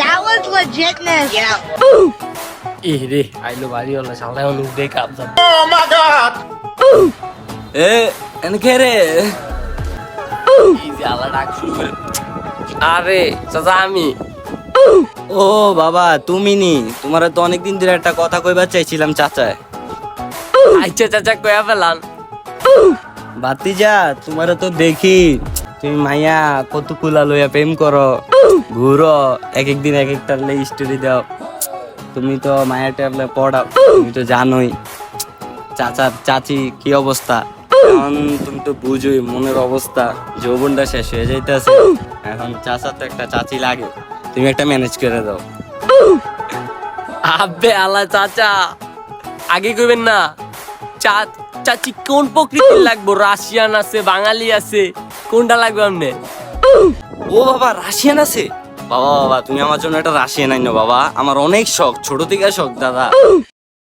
That was legitness. Yeah. রে আইলো বাড়ি হলো শালা অনু দেখ আপনি এ এনকে রে এই যে আলা ডাক শুরু করে আরে চাচা আমি ও বাবা তুমি নি তোমার তো অনেকদিন ধরে একটা কথা কইবার চাইছিলাম চাচায়। আচ্ছা চাচা কয়া ফেলান ভাতিজা তোমার তো দেখি তুমি মাইয়া কত কুলা লইয়া প্রেম করো ঘুরো এক এক দিন এক একটা স্টোরি দাও। তুমি তো মায়া ট্যাবলে পড়াও, তুমি তো জানোই চাচার চাচি কি অবস্থা। এখন তুমি তো বুঝোই মনের অবস্থা, যৌবনটা শেষ হয়ে যাইতেছে। এখন চাচার তো একটা চাচি লাগে, তুমি একটা ম্যানেজ করে দাও। আবে আলা চাচা আগে কইবেন না চাচি কোন প্রকৃতির লাগবো? রাশিয়ান আছে, বাঙালি আছে, কোনটা লাগবে আপনি? ও বাবা রাশিয়ান আছে? বাবা বাবা তুমি আমার জন্য একটা রাশিয়ান আইনো বাবা, আমার অনেক শখ, ছোট থেকে শখ দাদা।